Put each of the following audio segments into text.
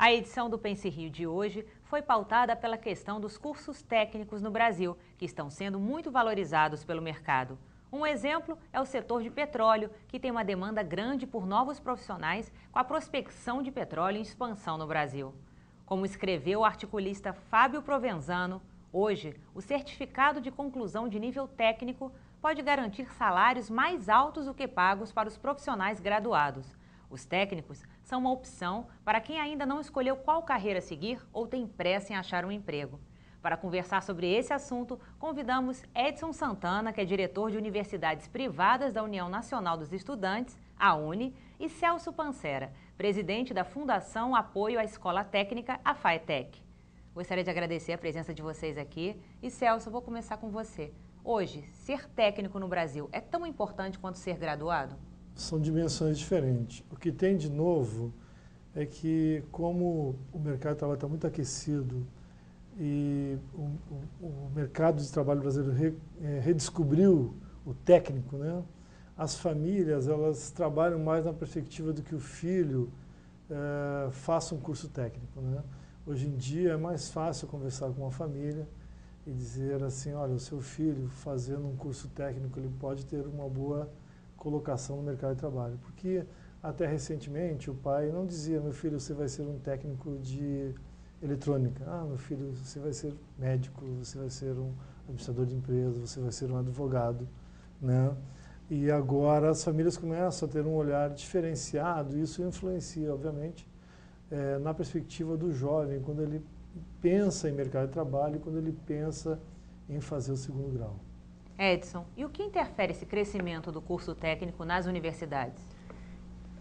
A edição do Pense Rio de hoje foi pautada pela questão dos cursos técnicos no Brasil, que estão sendo muito valorizados pelo mercado. Um exemplo é o setor de petróleo, que tem uma demanda grande por novos profissionais com a prospecção de petróleo em expansão no Brasil. Como escreveu o articulista Fábio Provenzano, hoje o certificado de conclusão de nível técnico pode garantir salários mais altos do que pagos para os profissionais graduados. Os técnicos são uma opção para quem ainda não escolheu qual carreira seguir ou tem pressa em achar um emprego. Para conversar sobre esse assunto, convidamos Edson Santana, que é diretor de universidades privadas da União Nacional dos Estudantes, a UNE, e Celso Pancera, presidente da Fundação Apoio à Escola Técnica, a FAETEC. Gostaria de agradecer a presença de vocês aqui. E Celso, eu vou começar com você. Hoje, ser técnico no Brasil é tão importante quanto ser graduado? São dimensões diferentes. O que tem de novo é que, como o mercado de trabalho está muito aquecido e o mercado de trabalho brasileiro redescobriu o técnico, né? As famílias elas trabalham mais na perspectiva do que o filho faça um curso técnico, né? Hoje em dia é mais fácil conversar com uma família e dizer assim, olha, o seu filho fazendo um curso técnico, ele pode ter uma boa colocação no mercado de trabalho. Porque até recentemente o pai não dizia, meu filho, você vai ser um técnico de eletrônica. Ah, meu filho, você vai ser médico, você vai ser um administrador de empresa, você vai ser um advogado, né? E agora as famílias começam a ter um olhar diferenciado e isso influencia, obviamente, na perspectiva do jovem, quando ele pensa em mercado de trabalho e quando ele pensa em fazer o segundo grau. Edson, e o que interfere esse crescimento do curso técnico nas universidades?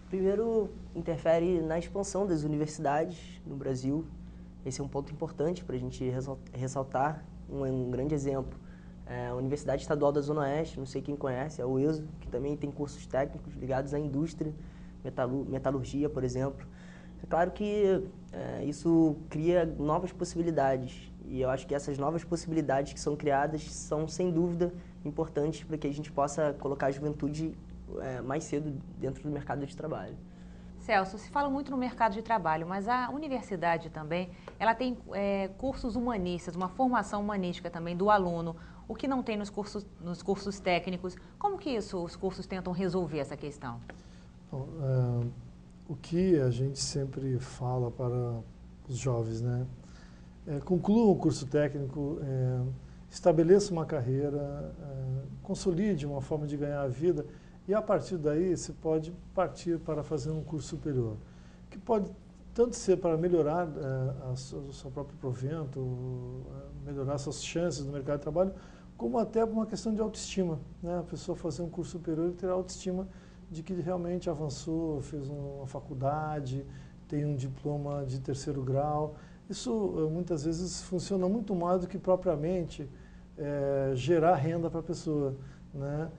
Primeiro, interfere na expansão das universidades no Brasil. Esse é um ponto importante para a gente ressaltar. Um grande exemplo é a Universidade Estadual da Zona Oeste, não sei quem conhece, é a UESO, que também tem cursos técnicos ligados à indústria, metalurgia, por exemplo. É claro que isso cria novas possibilidades e eu acho que essas novas possibilidades que são criadas são, sem dúvida, importantes para que a gente possa colocar a juventude mais cedo dentro do mercado de trabalho. Celso, se fala muito no mercado de trabalho, mas a universidade também, ela tem cursos humanistas, uma formação humanística também do aluno, o que não tem nos cursos técnicos. Como que os cursos tentam resolver essa questão? Bom, o que a gente sempre fala para os jovens, né? Conclua um curso técnico, estabeleça uma carreira, consolide uma forma de ganhar a vida e a partir daí você pode partir para fazer um curso superior, que pode tanto ser para melhorar o seu próprio provento, melhorar suas chances no mercado de trabalho, como até uma questão de autoestima, né? A pessoa fazer um curso superior e ter a autoestima de que realmente avançou, fez uma faculdade, tem um diploma de terceiro grau. Isso muitas vezes funciona muito mais do que propriamente gerar renda para a pessoa, né?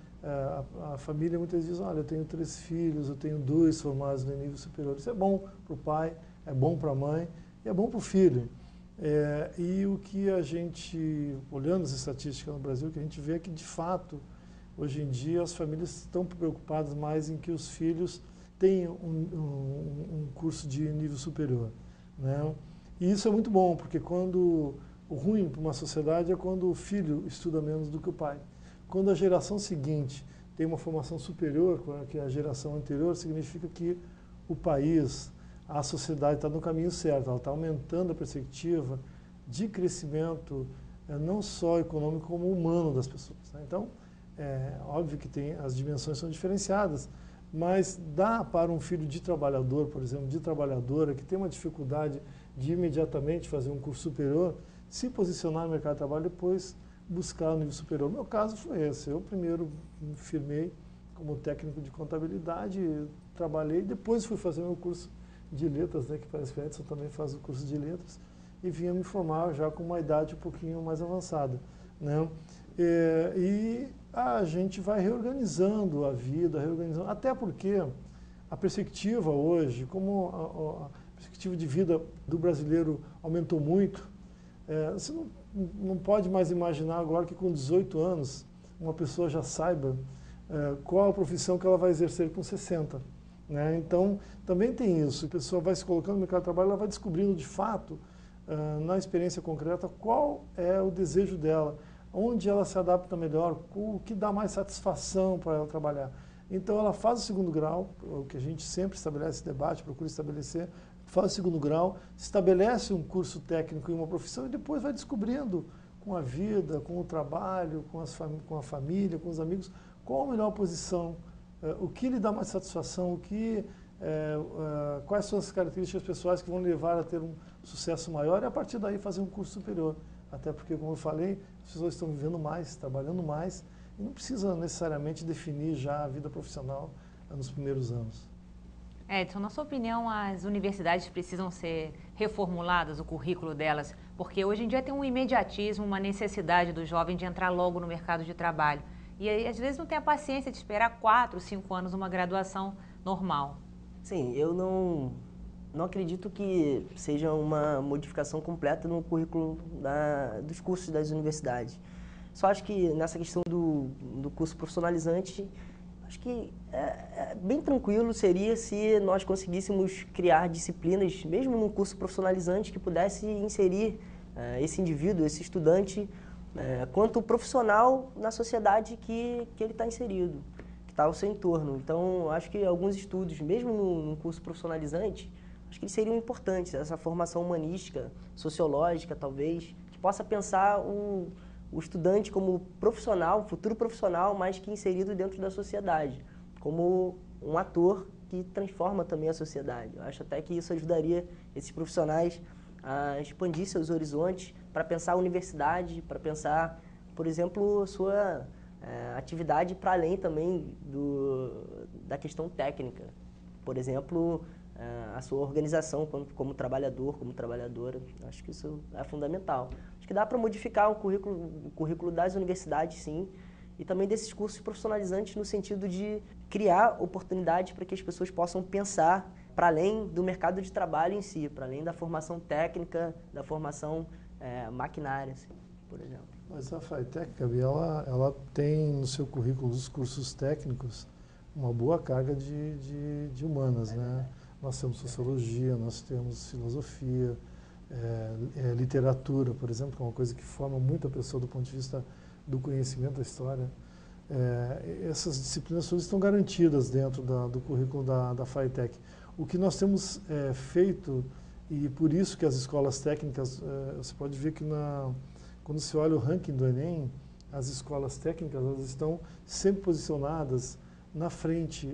A família muitas vezes diz, olha, eu tenho 3 filhos, eu tenho 2 formados no nível superior. Isso é bom para o pai, é bom para a mãe e é bom para o filho. E o que a gente, olhando as estatísticas no Brasil, que a gente vê é que, de fato, hoje em dia as famílias estão preocupadas mais em que os filhos tenham um curso de nível superior, né? E isso é muito bom, porque o ruim para uma sociedade é quando o filho estuda menos do que o pai. Quando a geração seguinte tem uma formação superior que a geração anterior, significa que o país, a sociedade está no caminho certo, ela está aumentando a perspectiva de crescimento, não só econômico, como humano das pessoas, né? Então, óbvio que as dimensões são diferenciadas, mas dá para um filho de trabalhador, por exemplo, de trabalhadora, que tem uma dificuldade de imediatamente fazer um curso superior, se posicionar no mercado de trabalho e depois buscar o nível superior. O meu caso foi esse. Eu primeiro me firmei como técnico de contabilidade, trabalhei, depois fui fazer meu curso de letras, né, que parece que o Edson também faz o curso de letras, e vinha me formar já com uma idade um pouquinho mais avançada, né? E a gente vai reorganizando a vida, até porque a perspectiva hoje, como a perspectiva de vida do brasileiro aumentou muito, você não pode mais imaginar agora que com 18 anos uma pessoa já saiba qual a profissão que ela vai exercer com 60. né? Então, também tem isso. A pessoa vai se colocando no mercado de trabalho, ela vai descobrindo de fato, na experiência concreta, qual é o desejo dela, onde ela se adapta melhor, o que dá mais satisfação para ela trabalhar. Então, ela faz o segundo grau, o que a gente sempre estabelece debate, procura estabelecer, faz o segundo grau, estabelece um curso técnico em uma profissão e depois vai descobrindo com a vida, com o trabalho, com a família, com os amigos, qual a melhor posição, o que lhe dá mais satisfação, quais são as características pessoais que vão levar a ter um sucesso maior e a partir daí fazer um curso superior. Até porque, como eu falei, as pessoas estão vivendo mais, trabalhando mais e não precisa necessariamente definir já a vida profissional nos primeiros anos. Edson, na sua opinião, as universidades precisam ser reformuladas, o currículo delas? Porque hoje em dia tem um imediatismo, uma necessidade do jovem de entrar logo no mercado de trabalho. E aí, às vezes, não tem a paciência de esperar 4, 5 anos uma graduação normal. Sim, eu não acredito que seja uma modificação completa no currículo dos cursos das universidades. Só acho que nessa questão do curso profissionalizante, acho que bem tranquilo seria se nós conseguíssemos criar disciplinas, mesmo no curso profissionalizante, que pudesse inserir esse indivíduo, esse estudante, quanto profissional na sociedade que ele está inserido, que está ao seu entorno. Então, acho que alguns estudos, mesmo num curso profissionalizante, acho que eles seriam importantes, essa formação humanística, sociológica, talvez, que possa pensar o estudante como profissional, futuro profissional, mas que inserido dentro da sociedade, como um ator que transforma também a sociedade. Eu acho até que isso ajudaria esses profissionais a expandir seus horizontes para pensar a universidade, para pensar, por exemplo, a sua atividade para além também da questão técnica. Por exemplo, a sua organização como trabalhador, como trabalhadora. Acho que isso é fundamental. Acho que dá para modificar o currículo das universidades, sim, e também desses cursos profissionalizantes no sentido de criar oportunidades para que as pessoas possam pensar para além do mercado de trabalho em si, para além da formação técnica, da formação maquinária, assim, por exemplo. Mas a FATEC, Gabi, ela tem no seu currículo dos cursos técnicos uma boa carga de humanas, né? Nós temos sociologia, nós temos filosofia, literatura, por exemplo, que é uma coisa que forma muito a pessoa do ponto de vista do conhecimento da história. Essas disciplinas todas estão garantidas dentro do currículo da FATEC. O que nós temos feito, e por isso que as escolas técnicas, você pode ver que quando se olha o ranking do Enem, as escolas técnicas elas estão sempre posicionadas na frente,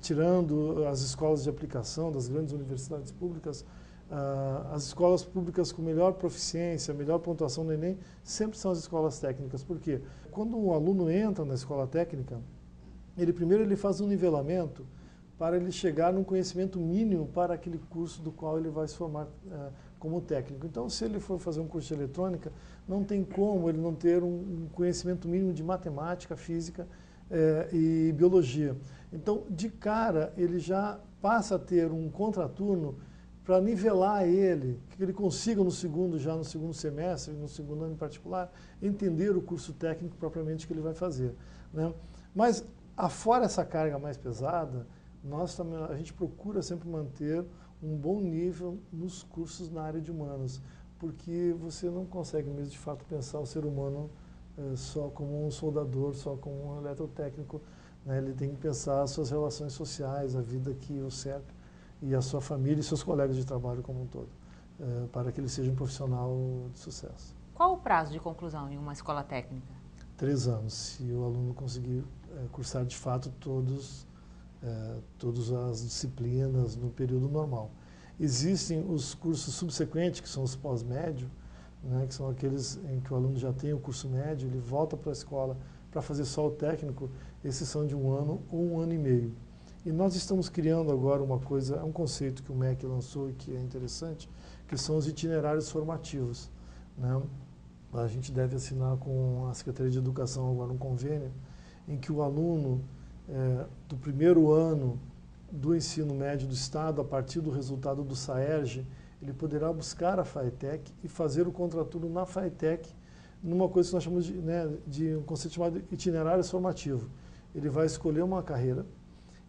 tirando as escolas de aplicação das grandes universidades públicas, as escolas públicas com melhor proficiência, melhor pontuação no Enem, sempre são as escolas técnicas. Por quê? Quando um aluno entra na escola técnica, primeiro ele faz um nivelamento para ele chegar num conhecimento mínimo para aquele curso do qual ele vai se formar como técnico. Então, se ele for fazer um curso de eletrônica, não tem como ele não ter um conhecimento mínimo de matemática, física e biologia. Então, de cara, ele já passa a ter um contraturno para nivelar ele, que ele consiga no segundo semestre, no segundo ano em particular, entender o curso técnico propriamente que ele vai fazer, né? Mas, afora essa carga mais pesada, a gente procura sempre manter um bom nível nos cursos na área de humanas, porque você não consegue mesmo, de fato, pensar o ser humano só como um soldador, só como um eletrotécnico, né? Ele tem que pensar as suas relações sociais, a vida que o cerca, e a sua família e seus colegas de trabalho como um todo, para que ele seja um profissional de sucesso. Qual o prazo de conclusão em uma escola técnica? 3 anos, se o aluno conseguir cursar de fato todas as disciplinas no período normal. Existem os cursos subsequentes, que são os pós-médio, né, que são aqueles em que o aluno já tem o curso médio, ele volta para a escola para fazer só o técnico, esses são de 1 ano ou 1 ano e meio. E nós estamos criando agora uma coisa, um conceito que o MEC lançou e que é interessante, que são os itinerários formativos, né? A gente deve assinar com a Secretaria de Educação agora um convênio em que o aluno do primeiro ano do ensino médio do Estado, a partir do resultado do SAERJ, ele poderá buscar a FATEC e fazer o contraturno na FATEC, numa coisa que nós chamamos de um conceito chamado itinerário formativo. Ele vai escolher uma carreira,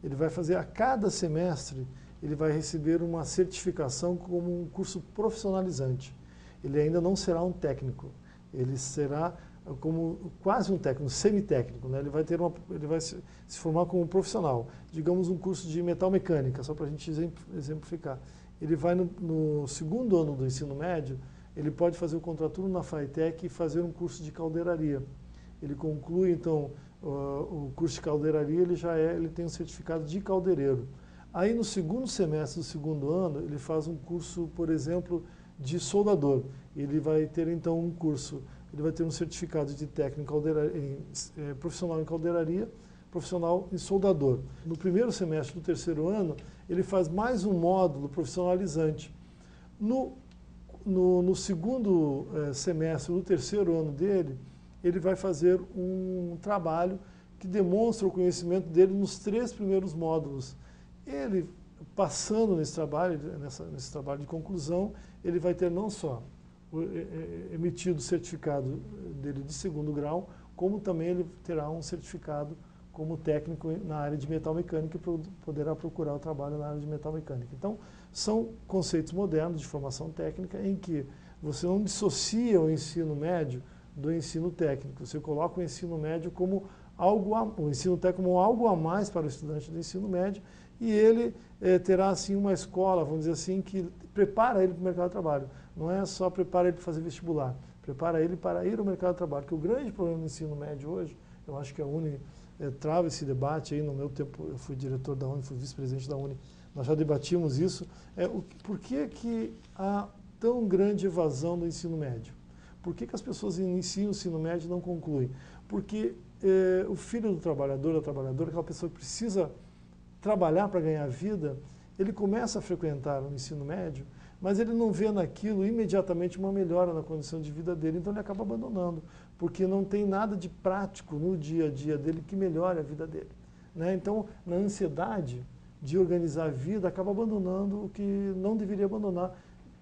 ele vai fazer a cada semestre, ele vai receber uma certificação como um curso profissionalizante. Ele ainda não será um técnico, ele será como quase um técnico, semitécnico, né? Ele vai se formar como um profissional, digamos um curso de metalmecânica, só para a gente exemplificar. Ele vai no segundo ano do ensino médio, ele pode fazer o contraturno na FATEC e fazer um curso de caldeiraria. Ele conclui, então, o curso de caldeiraria, ele tem um certificado de caldeireiro. Aí, no segundo semestre do segundo ano, ele faz um curso, por exemplo, de soldador. Ele vai ter, então, ele vai ter um certificado de técnico profissional em caldeiraria, profissional em soldador. No primeiro semestre do terceiro ano, ele faz mais um módulo profissionalizante. No segundo semestre do terceiro ano dele, ele vai fazer um trabalho que demonstra o conhecimento dele nos 3 primeiros módulos. Ele, passando nesse trabalho de conclusão, ele vai ter não só emitido o certificado dele de segundo grau, como também ele terá um certificado como técnico na área de metalmecânica e poderá procurar o trabalho na área de metalmecânica. Então, são conceitos modernos de formação técnica em que você não dissocia o ensino médio do ensino técnico. Você coloca o ensino médio como o ensino técnico como algo a mais para o estudante do ensino médio e ele terá assim uma escola, vamos dizer assim, que prepara ele para o mercado de trabalho. Não é só prepara ele para fazer vestibular, prepara ele para ir ao mercado de trabalho. Porque o grande problema do ensino médio hoje, eu acho que a UNE trava esse debate aí. No meu tempo eu fui diretor da UNE, fui vice-presidente da UNE, nós já debatimos isso. Por que há tão grande evasão do ensino médio? Por que as pessoas iniciam o ensino médio e não concluem? Porque o filho do trabalhador, da trabalhadora, aquela pessoa que precisa trabalhar para ganhar vida, ele começa a frequentar o ensino médio, mas ele não vê naquilo imediatamente uma melhora na condição de vida dele, então ele acaba abandonando, porque não tem nada de prático no dia a dia dele que melhore a vida dele, né? Então, na ansiedade de organizar a vida, acaba abandonando o que não deveria abandonar,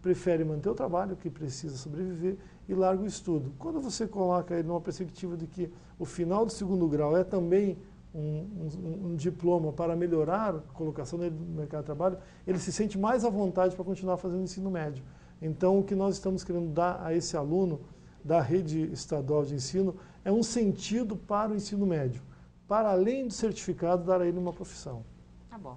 prefere manter o trabalho, que precisa sobreviver, e larga o estudo. Quando você coloca ele numa perspectiva de que o final do segundo grau é também um diploma para melhorar a colocação dele no mercado de trabalho, ele se sente mais à vontade para continuar fazendo ensino médio. Então, o que nós estamos querendo dar a esse aluno da rede estadual de ensino é um sentido para o ensino médio, para além do certificado, dar a ele uma profissão. Tá bom.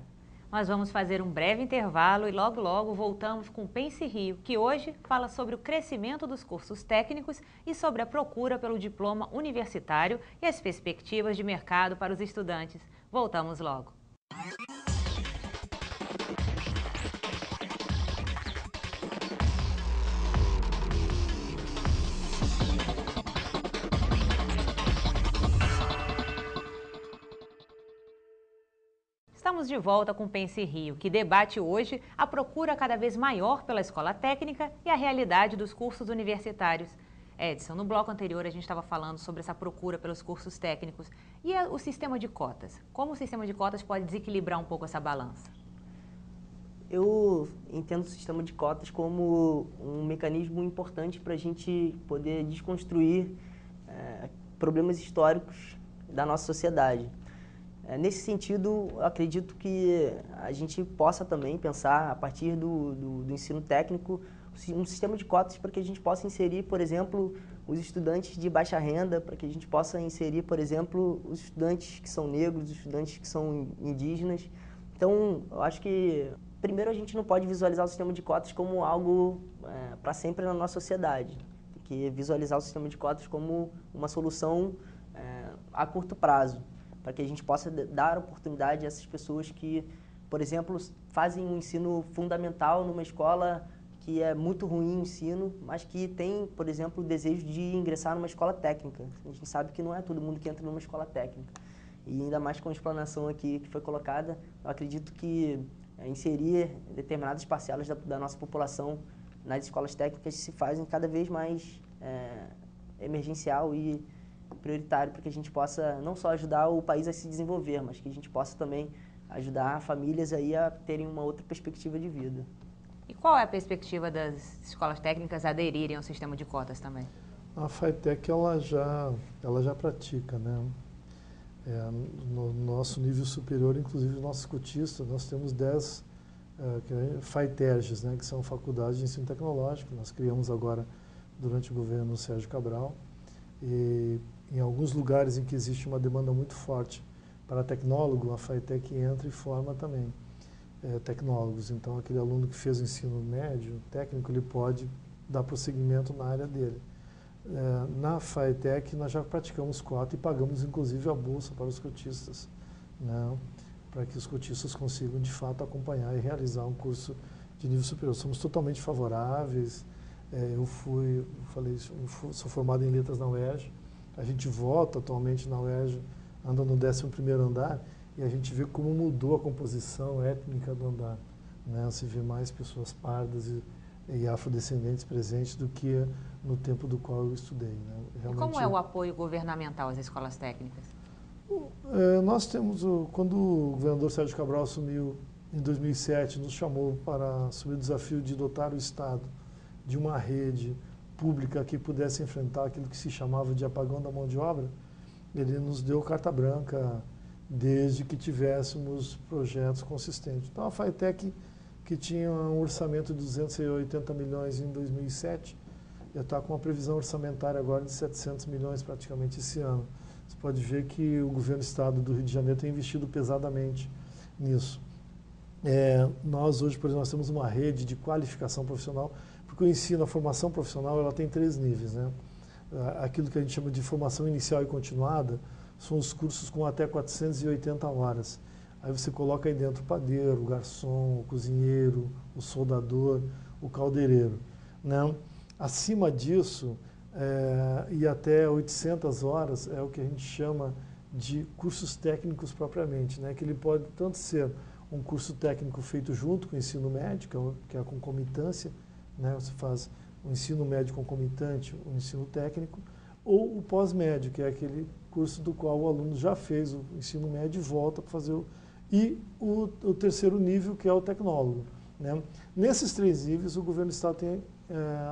Nós vamos fazer um breve intervalo e logo logo voltamos com o Pense Rio, que hoje fala sobre o crescimento dos cursos técnicos e sobre a procura pelo diploma universitário e as perspectivas de mercado para os estudantes. Voltamos logo. Estamos de volta com o Pense Rio, que debate hoje a procura cada vez maior pela escola técnica e a realidade dos cursos universitários. Edson, no bloco anterior a gente estava falando sobre essa procura pelos cursos técnicos. E o sistema de cotas? Como o sistema de cotas pode desequilibrar um pouco essa balança? Eu entendo o sistema de cotas como um mecanismo importante para a gente poder desconstruir problemas históricos da nossa sociedade. Nesse sentido, eu acredito que a gente possa também pensar, a partir do ensino técnico, um sistema de cotas para que a gente possa inserir, por exemplo, os estudantes de baixa renda, para que a gente possa inserir, por exemplo, os estudantes que são negros, os estudantes que são indígenas. Então, eu acho que, primeiro, a gente não pode visualizar o sistema de cotas como algo para sempre na nossa sociedade. Tem que visualizar o sistema de cotas como uma solução a curto prazo, para que a gente possa dar oportunidade a essas pessoas que, por exemplo, fazem um ensino fundamental numa escola que é muito ruim o ensino, mas que tem, por exemplo, o desejo de ingressar numa escola técnica. A gente sabe que não é todo mundo que entra numa escola técnica. E ainda mais com a explanação aqui que foi colocada, eu acredito que inserir determinadas parcelas da nossa população nas escolas técnicas se fazem cada vez mais emergencial e prioritário para que a gente possa não só ajudar o país a se desenvolver, mas que a gente possa também ajudar famílias aí a terem uma outra perspectiva de vida. E qual é a perspectiva das escolas técnicas aderirem ao sistema de cotas também? A FATEC ela já pratica, né? No nosso nível superior, inclusive, nossos cotistas, nós temos 10 FATECs, né, que são faculdades de ensino tecnológico. Nós criamos agora, durante o governo Sérgio Cabral, e em alguns lugares em que existe uma demanda muito forte para tecnólogo, a FATEC entra e forma também tecnólogos. Então, aquele aluno que fez o ensino médio, técnico, ele pode dar prosseguimento na área dele. Na FATEC, nós já praticamos cota e pagamos, inclusive, a bolsa para os cotistas, né, para que os cotistas consigam, de fato, acompanhar e realizar um curso de nível superior. Somos totalmente favoráveis. Sou formado em letras na UERJ. A gente vota atualmente na UERJ, anda no 11º andar, e a gente vê como mudou a composição étnica do andar, né? Se vê mais pessoas pardas e afrodescendentes presentes do que no tempo do qual eu estudei, né? Realmente, e como é o apoio governamental às escolas técnicas? Nós temos, quando o governador Sérgio Cabral assumiu em 2007, nos chamou para assumir o desafio de dotar o Estado de uma rede pública que pudesse enfrentar aquilo que se chamava de apagão da mão de obra. Ele nos deu carta branca desde que tivéssemos projetos consistentes. Então, a FATEC, que tinha um orçamento de 280 milhões em 2007, já está com uma previsão orçamentária agora de 700 milhões praticamente esse ano. Você pode ver que o governo do Estado do Rio de Janeiro tem investido pesadamente nisso. Nós hoje, por exemplo, nós temos uma rede de qualificação profissional, porque o ensino, a formação profissional, ela tem 3 níveis, né? Aquilo que a gente chama de formação inicial e continuada são os cursos com até 480 horas. Aí você coloca aí dentro o padeiro, o garçom, o cozinheiro, o soldador, o caldeireiro, né? Acima disso, e até 800 horas é o que a gente chama de cursos técnicos propriamente, né? Que ele pode tanto ser um curso técnico feito junto com o ensino médio, que é a concomitância, né? Você faz o ensino médio concomitante, o ensino técnico, ou o pós-médio, que é aquele curso do qual o aluno já fez o ensino médio e volta para fazer e o terceiro nível, que é o tecnólogo, né? Nesses 3 níveis, o governo do Estado tem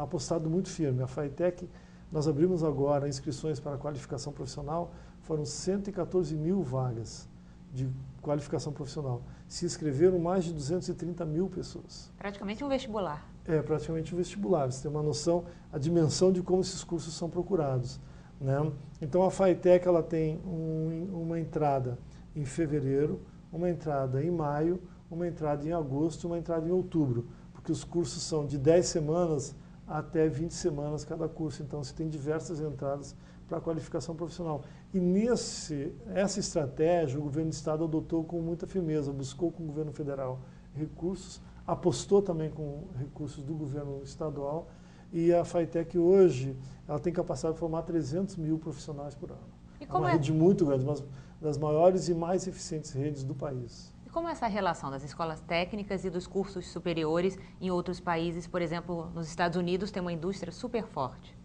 apostado muito firme. A FATEC, nós abrimos agora inscrições para a qualificação profissional, foram 114 mil vagas de qualificação profissional. Se inscreveram mais de 230 mil pessoas. Praticamente um vestibular. Praticamente um vestibular. Você tem uma noção, a dimensão de como esses cursos são procurados, né? Então, a FATEC, ela tem uma entrada em fevereiro, uma entrada em maio, uma entrada em agosto e uma entrada em outubro, porque os cursos são de 10 semanas até 20 semanas cada curso. Então, você tem diversas entradas para a qualificação profissional. E essa estratégia, o governo do Estado adotou com muita firmeza, buscou com o governo federal recursos, apostou também com recursos do governo estadual, e a FATEC hoje ela tem capacidade de formar 300 mil profissionais por ano. É uma rede muito grande, uma das maiores e mais eficientes redes do país. E como é essa relação das escolas técnicas e dos cursos superiores em outros países? Por exemplo, nos Estados Unidos tem uma indústria super forte.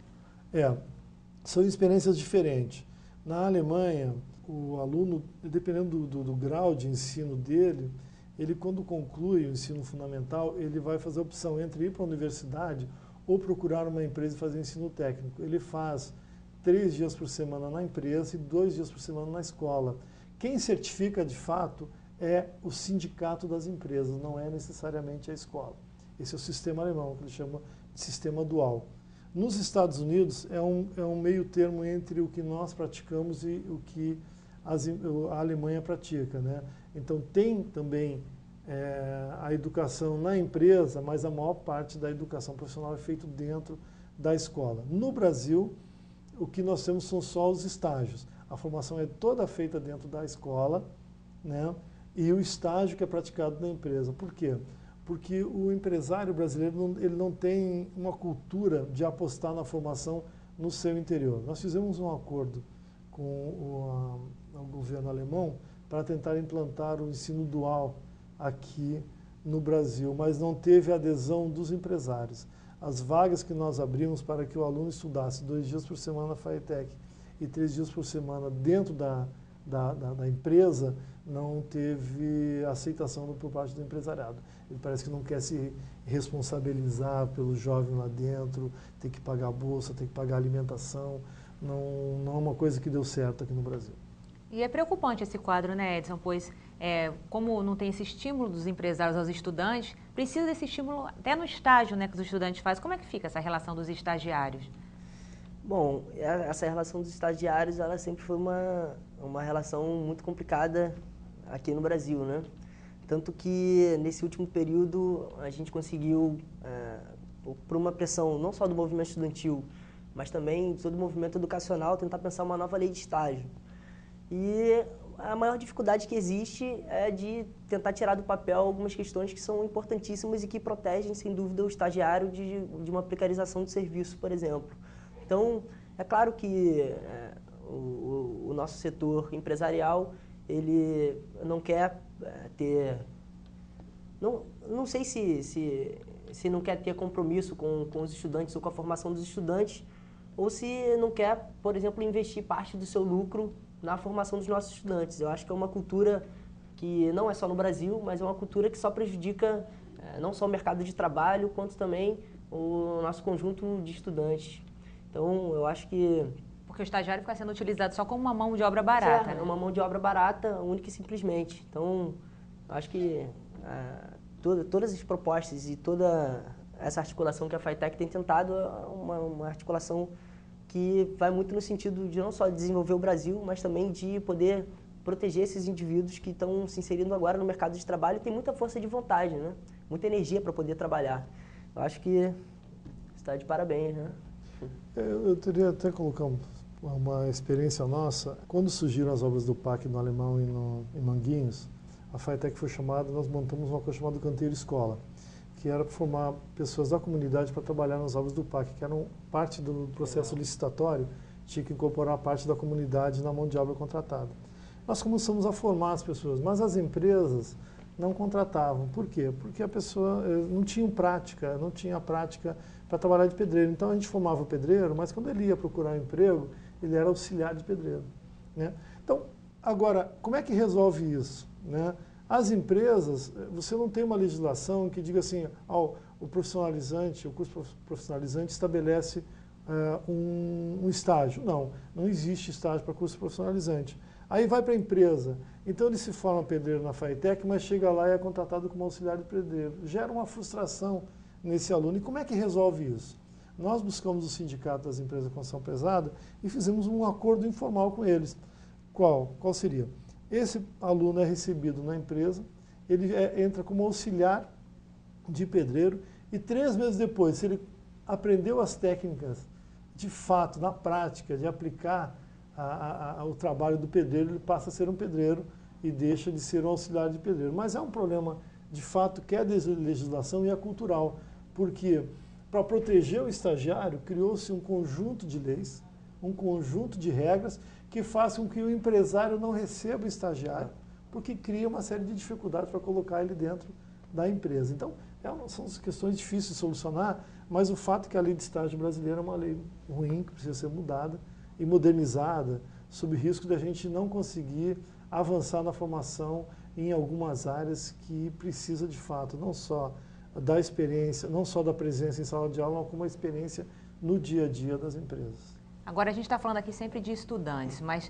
São experiências diferentes. Na Alemanha, o aluno, dependendo do grau de ensino dele, ele, quando conclui o ensino fundamental, ele vai fazer a opção entre ir para a universidade ou procurar uma empresa e fazer ensino técnico. Ele faz 3 dias por semana na empresa e 2 dias por semana na escola. Quem certifica, de fato, é o sindicato das empresas, não é necessariamente a escola. Esse é o sistema alemão, que eles chamam de sistema dual. Nos Estados Unidos, é um meio termo entre o que nós praticamos e o que a Alemanha pratica, né? Então, tem também a educação na empresa, mas a maior parte da educação profissional é feita dentro da escola. No Brasil, o que nós temos são só os estágios. A formação é toda feita dentro da escola, né? E o estágio que é praticado na empresa. Por quê? Porque o empresário brasileiro ele não tem uma cultura de apostar na formação no seu interior. Nós fizemos um acordo com o governo alemão para tentar implantar o ensino dual aqui no Brasil, mas não teve adesão dos empresários. As vagas que nós abrimos para que o aluno estudasse 2 dias por semana na FATEC e 3 dias por semana dentro da empresa, não teve aceitação por parte do empresariado. Ele parece que não quer se responsabilizar pelo jovem lá dentro, tem que pagar a bolsa, tem que pagar a alimentação. Não é uma coisa que deu certo aqui no Brasil. E é preocupante esse quadro, né, Edson? Pois, como não tem esse estímulo dos empresários aos estudantes, precisa desse estímulo até no estágio, né, que os estudantes fazem. Como é que fica essa relação dos estagiários? Bom, essa relação dos estagiários, ela sempre foi uma relação muito complicada aqui no Brasil, né? Tanto que, nesse último período, a gente conseguiu, por uma pressão não só do movimento estudantil, mas também de todo o movimento educacional, tentar pensar uma nova lei de estágio. E a maior dificuldade que existe é de tentar tirar do papel algumas questões que são importantíssimas e que protegem, sem dúvida, o estagiário de uma precarização de serviço, por exemplo. Então, é claro que o nosso setor empresarial, ele não quer ter... Não sei se não quer ter compromisso com os estudantes ou com a formação dos estudantes, ou se não quer, por exemplo, investir parte do seu lucro na formação dos nossos estudantes. Eu acho que é uma cultura que não é só no Brasil, mas é uma cultura que só prejudica não só o mercado de trabalho, quanto também o nosso conjunto de estudantes. Então, eu acho que... Porque o estagiário fica sendo utilizado só como uma mão de obra barata, né? É uma mão de obra barata, única e simplesmente. Então, eu acho que todas as propostas e toda essa articulação que a FATEC tem tentado é uma articulação que vai muito no sentido de não só desenvolver o Brasil, mas também de poder proteger esses indivíduos que estão se inserindo agora no mercado de trabalho e tem muita força de vontade, né? Muita energia para poder trabalhar. Eu acho que está de parabéns, né? Eu teria até colocar uma experiência nossa. Quando surgiram as obras do PAC no Alemão e em Manguinhos, a FATEC foi chamada, nós montamos uma coisa chamada Canteiro Escola, que era para formar pessoas da comunidade para trabalhar nas obras do PAC, que eram parte do processo licitatório, tinha que incorporar parte da comunidade na mão de obra contratada. Nós começamos a formar as pessoas, mas as empresas não contratavam. Por quê? Porque a pessoa não tinha prática para trabalhar de pedreiro. Então a gente formava o pedreiro, mas quando ele ia procurar um emprego, ele era auxiliar de pedreiro, né? Então, agora, como é que resolve isso, né? As empresas, você não tem uma legislação que diga assim, o profissionalizante, o curso profissionalizante estabelece um estágio. Não existe estágio para curso profissionalizante. Aí vai para a empresa, então ele se forma pedreiro na FATEC, mas chega lá e é contratado como auxiliar de pedreiro. Gera uma frustração nesse aluno. E como é que resolve isso? Nós buscamos o sindicato das empresas de construção pesada e fizemos um acordo informal com eles. Qual seria? Esse aluno é recebido na empresa, ele entra como auxiliar de pedreiro e 3 meses depois, se ele aprendeu as técnicas de fato, na prática, de aplicar o trabalho do pedreiro, ele passa a ser um pedreiro e deixa de ser um auxiliar de pedreiro. Mas é um problema, de fato, que é da legislação e é cultural, porque para proteger o estagiário, criou-se um conjunto de leis, um conjunto de regras que façam com que o empresário não receba o estagiário, porque cria uma série de dificuldades para colocar ele dentro da empresa. Então, são questões difíceis de solucionar, mas o fato é que a lei de estágio brasileira é uma lei ruim, que precisa ser mudada e modernizada, sob risco de a gente não conseguir avançar na formação em algumas áreas que precisa de fato, não só da experiência, não só da presença em sala de aula, mas como a experiência no dia a dia das empresas. Agora, a gente está falando aqui sempre de estudantes, mas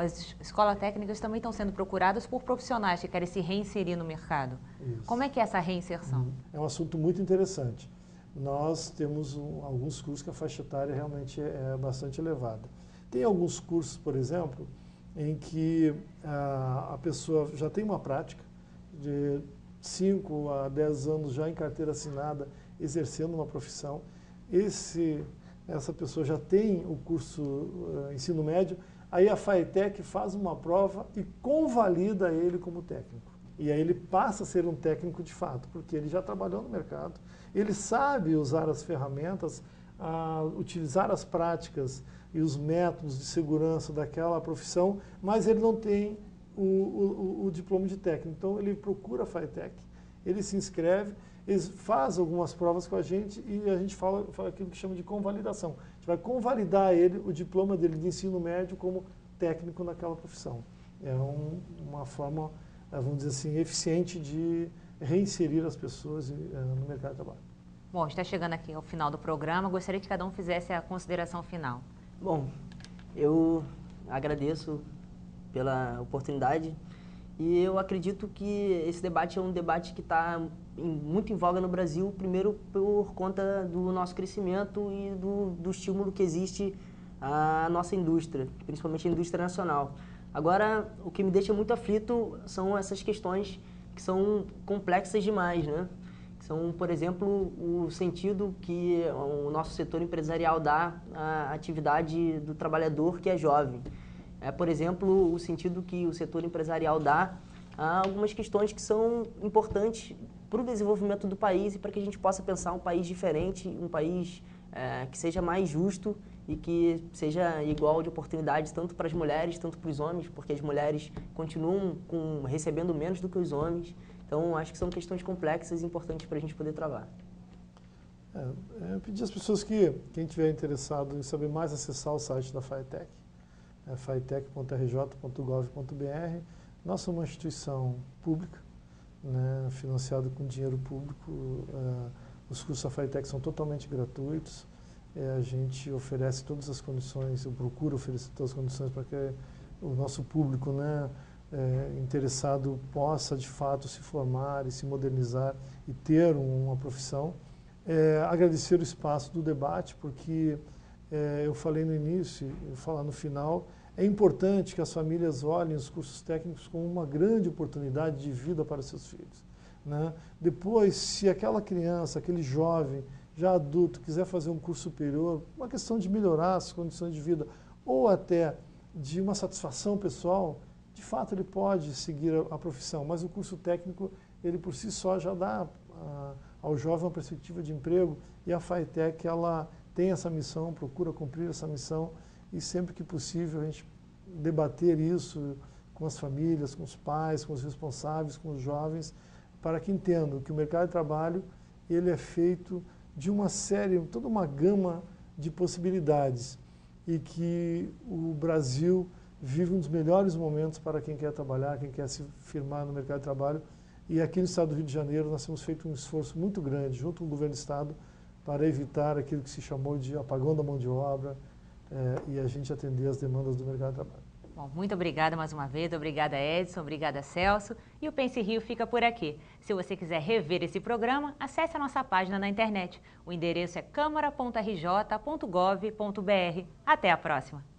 as escolas técnicas também estão sendo procuradas por profissionais que querem se reinserir no mercado. Isso. Como é que é essa reinserção? É um assunto muito interessante. Nós temos alguns cursos que a faixa etária realmente é bastante elevada. Tem alguns cursos, por exemplo, em que a pessoa já tem uma prática de 5 a 10 anos já em carteira assinada, exercendo uma profissão. Essa pessoa já tem o curso ensino médio, aí a FATEC faz uma prova e convalida ele como técnico. E aí ele passa a ser um técnico de fato, porque ele já trabalhou no mercado, ele sabe usar as ferramentas, utilizar as práticas e os métodos de segurança daquela profissão, mas ele não tem o diploma de técnico. Então ele procura a FATEC, ele se inscreve, ele faz algumas provas com a gente e a gente fala aquilo que chama de convalidação. A gente vai convalidar o diploma dele de ensino médio como técnico naquela profissão. É uma forma, vamos dizer assim, eficiente de reinserir as pessoas no mercado de trabalho. Bom, está chegando aqui ao final do programa, gostaria que cada um fizesse a consideração final. Bom, eu agradeço pela oportunidade. E eu acredito que esse debate é um debate que está muito em voga no Brasil, primeiro por conta do nosso crescimento e do estímulo que existe à nossa indústria, principalmente a indústria nacional. Agora, o que me deixa muito aflito são essas questões que são complexas demais, né? São, por exemplo, o sentido que o nosso setor empresarial dá à atividade do trabalhador que é jovem. Por exemplo, o sentido que o setor empresarial dá a algumas questões que são importantes para o desenvolvimento do país e para que a gente possa pensar um país diferente, um país que seja mais justo e que seja igual de oportunidades tanto para as mulheres, tanto para os homens, porque as mulheres continuam recebendo menos do que os homens. Então, acho que são questões complexas e importantes para a gente poder travar. Eu pedi às pessoas que, quem estiver interessado em saber mais, acessar o site da FAETEC, faetec.rj.gov.br. Nós somos uma instituição pública, né, financiada com dinheiro público. Os cursos da FAETEC são totalmente gratuitos. A gente oferece todas as condições, eu procuro oferecer todas as condições para que o nosso público, né, interessado possa de fato se formar e se modernizar e ter uma profissão. Agradecer o espaço do debate, porque eu falei no início, eu vou falar no final, é importante que as famílias olhem os cursos técnicos como uma grande oportunidade de vida para seus filhos, né? Depois, se aquela criança, aquele jovem, já adulto, quiser fazer um curso superior, uma questão de melhorar as condições de vida ou até de uma satisfação pessoal, de fato ele pode seguir a profissão, mas o curso técnico, ele por si só já dá ao jovem uma perspectiva de emprego, e a FAETEC, ela tem essa missão, procura cumprir essa missão, e sempre que possível a gente debater isso com as famílias, com os pais, com os responsáveis, com os jovens, para que entendam que o mercado de trabalho ele é feito de uma série, toda uma gama de possibilidades, e que o Brasil vive um dos melhores momentos para quem quer trabalhar, quem quer se firmar no mercado de trabalho. E aqui no estado do Rio de Janeiro nós temos feito um esforço muito grande, junto com o governo do estado, para evitar aquilo que se chamou de apagão da mão de obra e a gente atender as demandas do mercado de trabalho. Bom, muito obrigada mais uma vez, obrigada Edson, obrigada Celso, e o Pense Rio fica por aqui. Se você quiser rever esse programa, acesse a nossa página na internet. O endereço é câmara.rj.gov.br. Até a próxima!